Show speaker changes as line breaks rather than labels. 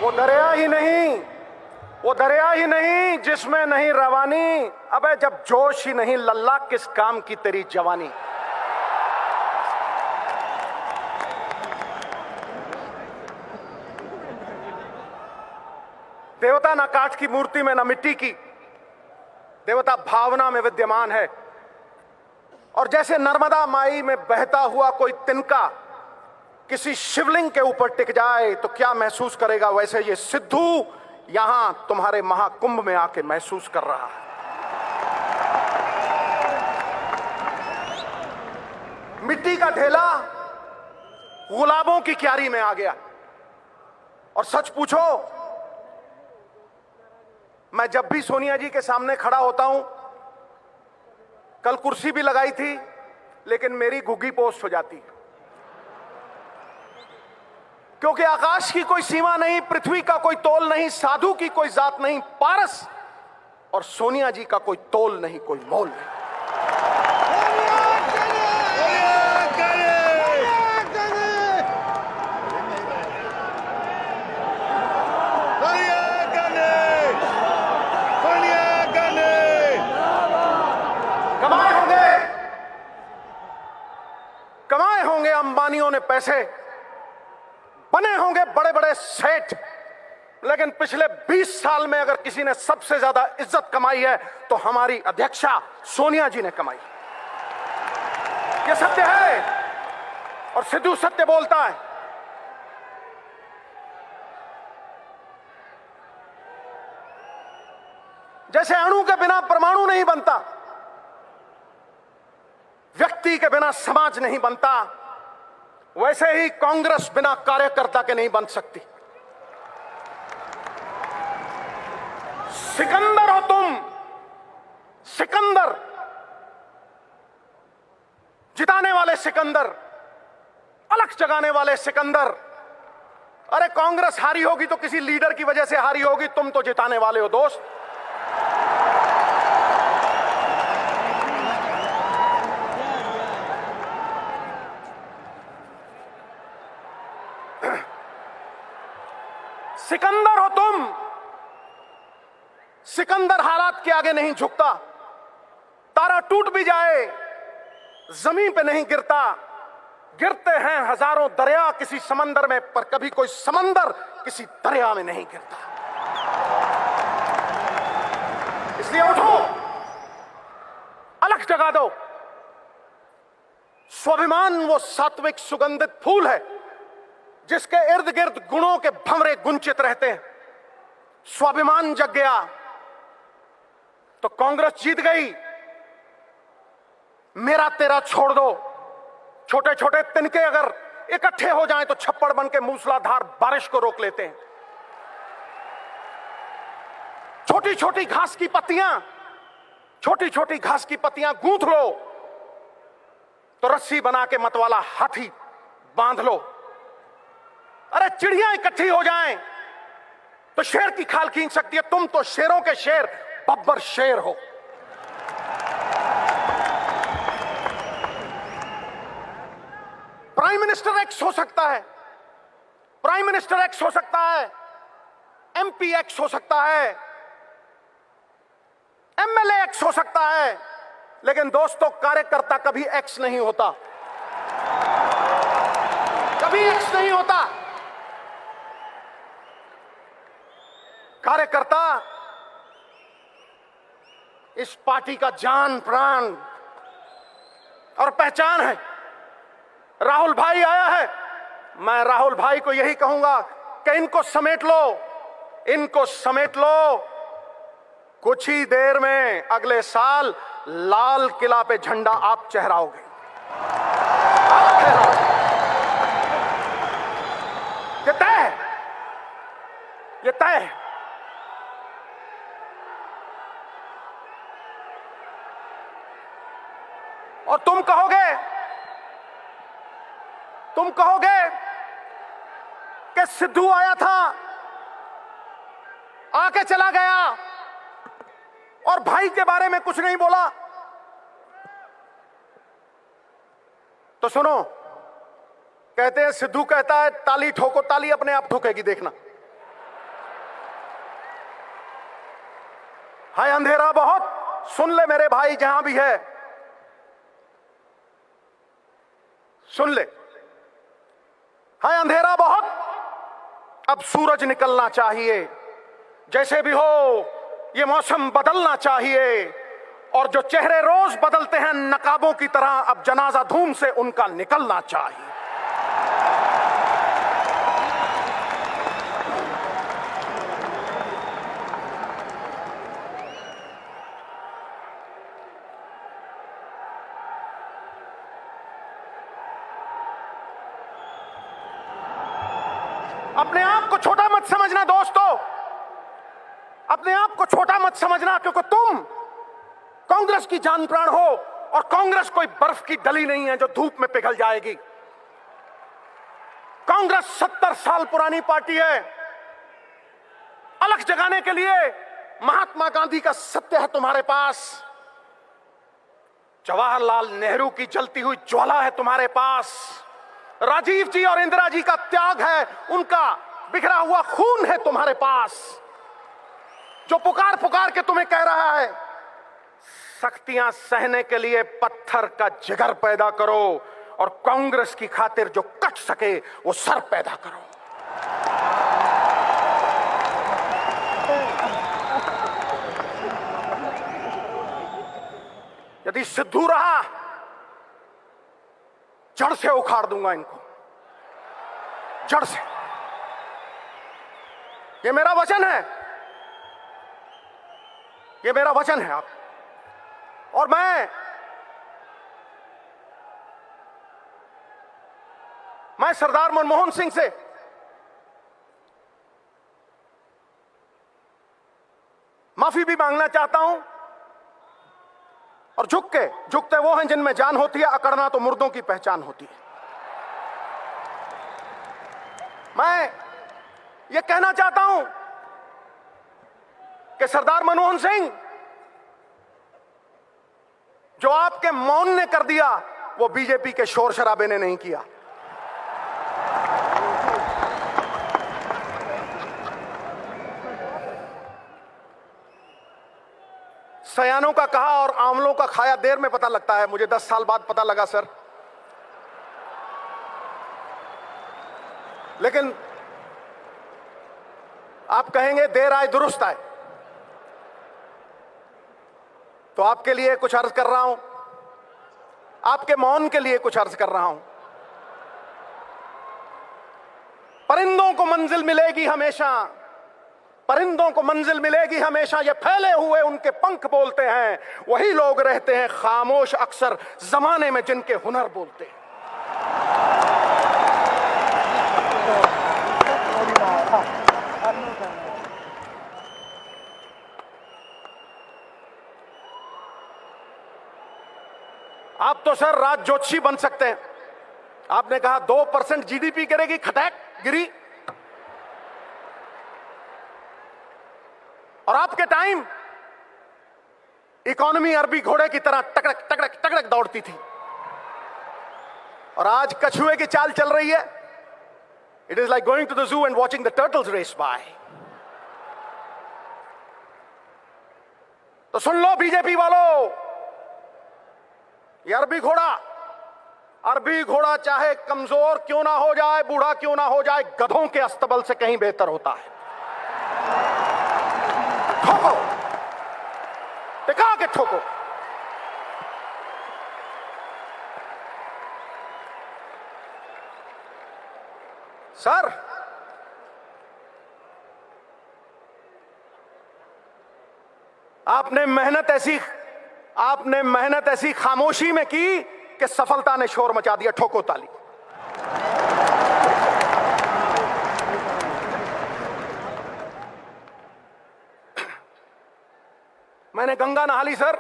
वो दरिया ही नहीं, वो दरिया ही नहीं जिसमें नहीं रवानी। अबे जब जोश ही नहीं लल्ला, किस काम की तेरी जवानी। देवता ना काठ की मूर्ति में ना मिट्टी की, देवता भावना में विद्यमान है। और जैसे नर्मदा माई में बहता हुआ कोई तिनका किसी शिवलिंग के ऊपर टिक जाए तो क्या महसूस करेगा, वैसे ये सिद्धू यहां तुम्हारे महाकुंभ में आके महसूस कर रहा है। मिट्टी का ढेला गुलाबों की क्यारी में आ गया। और सच पूछो, मैं जब भी सोनिया जी के सामने खड़ा होता हूं, कल कुर्सी भी लगाई थी लेकिन मेरी घुग्गी पोस्ट हो जाती है, क्योंकि आकाश की कोई सीमा नहीं, पृथ्वी का कोई तोल नहीं, साधु की कोई जात नहीं, पारस और सोनिया जी का कोई तोल नहीं, कोई मोल नहीं। कमाए होंगे अंबानियों ने पैसे, बने होंगे बड़े बड़े सेठ, लेकिन पिछले 20 साल में अगर किसी ने सबसे ज्यादा इज्जत कमाई है तो हमारी अध्यक्षा सोनिया जी ने कमाई। यह सत्य है और सिद्धू सत्य बोलता है। जैसे अणु के बिना परमाणु नहीं बनता, व्यक्ति के बिना समाज नहीं बनता, वैसे ही कांग्रेस बिना कार्यकर्ता के नहीं बन सकती। सिकंदर हो तुम, सिकंदर, जिताने वाले सिकंदर, अलग जगाने वाले सिकंदर। अरे कांग्रेस हारी होगी तो किसी लीडर की वजह से हारी होगी, तुम तो जिताने वाले हो दोस्त। सिकंदर हो तुम, सिकंदर हालात के आगे नहीं झुकता। तारा टूट भी जाए जमीन पे नहीं गिरता। गिरते हैं हजारों दरिया किसी समंदर में, पर कभी कोई समंदर किसी दरिया में नहीं गिरता। इसलिए उठो, अलग जगा दो। स्वाभिमान वो सात्विक सुगंधित फूल है जिसके इर्द गिर्द गुणों के भंवरे गुंचित रहते हैं। स्वाभिमान जग गया तो कांग्रेस जीत गई। मेरा तेरा छोड़ दो। छोटे छोटे तिनके अगर इकट्ठे हो जाएं तो छप्पड़ बन के मूसलाधार बारिश को रोक लेते हैं। छोटी छोटी घास की पत्तियां, छोटी छोटी घास की पत्तियां गूंथ लो तो रस्सी बना के मतवाला हाथी बांध लो। अरे चिड़ियां इकट्ठी हो जाएं तो शेर की खाल खींच सकती है। तुम तो शेरों के शेर, बब्बर शेर हो। प्राइम मिनिस्टर एक्स हो सकता है, प्राइम मिनिस्टर एक्स हो सकता है, एमपी एक्स हो सकता है, एमएलए एक्स हो सकता है, लेकिन दोस्तों कार्यकर्ता कभी एक्स नहीं होता, कभी एक्स नहीं होता। कार्यकर्ता इस पार्टी का जान प्राण और पहचान है। राहुल भाई आया है, मैं राहुल भाई को यही कहूंगा कि इनको समेट लो, इनको समेट लो। कुछ ही देर में अगले साल लाल किला पे झंडा आप चहराओगे। ये तय है, ये तय है। और तुम कहोगे कि सिद्धू आया था, आके चला गया और भाई के बारे में कुछ नहीं बोला। तो सुनो, कहते हैं सिद्धू कहता है ताली ठोको, ताली अपने आप ठोकेगी, देखना। है अंधेरा बहुत, सुन ले मेरे भाई जहां भी है, सुन ले। है अंधेरा बहुत, अब सूरज निकलना चाहिए। जैसे भी हो ये मौसम बदलना चाहिए, और जो चेहरे रोज बदलते हैं नकाबों की तरह, अब जनाजा धूम से उनका निकलना चाहिए। अपने आप को छोटा मत समझना दोस्तों, अपने आप को छोटा मत समझना, क्योंकि तुम कांग्रेस की जान प्राण हो, और कांग्रेस कोई बर्फ की डली नहीं है जो धूप में पिघल जाएगी। कांग्रेस 70 साल पुरानी पार्टी है। अलग जगाने के लिए महात्मा गांधी का सत्य है तुम्हारे पास, जवाहरलाल नेहरू की जलती हुई ज्वाला है तुम्हारे पास, राजीव जी और इंदिरा जी का त्याग है, उनका बिखरा हुआ खून है तुम्हारे पास, जो पुकार पुकार के तुम्हें कह रहा है सख्तियां सहने के लिए पत्थर का जिगर पैदा करो, और कांग्रेस की खातिर जो कट सके वो सर पैदा करो। यदि सिद्धू रहा, जड़ से उखाड़ दूंगा इनको, जड़ से। ये मेरा वचन है, ये मेरा वचन है। आप और मैं सरदार मनमोहन सिंह से माफी भी मांगना चाहता हूं, और झुकते वो हैं जिनमें जान होती है, अकड़ना तो मुर्दों की पहचान होती है। मैं ये कहना चाहता हूं कि सरदार मनमोहन सिंह, जो आपके मौन ने कर दिया वो बीजेपी के शोर शराबे ने नहीं किया। सयानों का कहा और आंवलों का खाया देर में पता लगता है, मुझे 10 साल बाद पता लगा सर। लेकिन आप कहेंगे देर आए दुरुस्त आए, तो आपके लिए कुछ अर्ज कर रहा हूं, आपके मौन के लिए कुछ अर्ज कर रहा हूं। परिंदों को मंजिल मिलेगी हमेशा, परिंदों को मंजिल मिलेगी हमेशा, ये फैले हुए उनके पंख बोलते हैं, वही लोग रहते हैं खामोश अक्सर जमाने में जिनके हुनर बोलते हैं। आप तो सर राज ज्योतिषी बन सकते हैं। आपने कहा 2% जीडीपी गिरेगी, खटैक गिरी, और आपके टाइम इकोनॉमी अरबी घोड़े की तरह टकड़क टकड़क टकड़क दौड़ती थी, और आज कछुए की चाल चल रही है। It is like going to the zoo and watching the turtles race by. तो सुन लो बीजेपी वालों, ये अरबी घोड़ा चाहे कमजोर क्यों ना हो जाए, बूढ़ा क्यों ना हो जाए, गधों के अस्तबल से कहीं बेहतर होता है। ठोको, टिका के ठोको। सर आपने मेहनत ऐसी खामोशी में की कि सफलता ने शोर मचा दिया। ठोको ताली। मैंने गंगा नहा ली सर,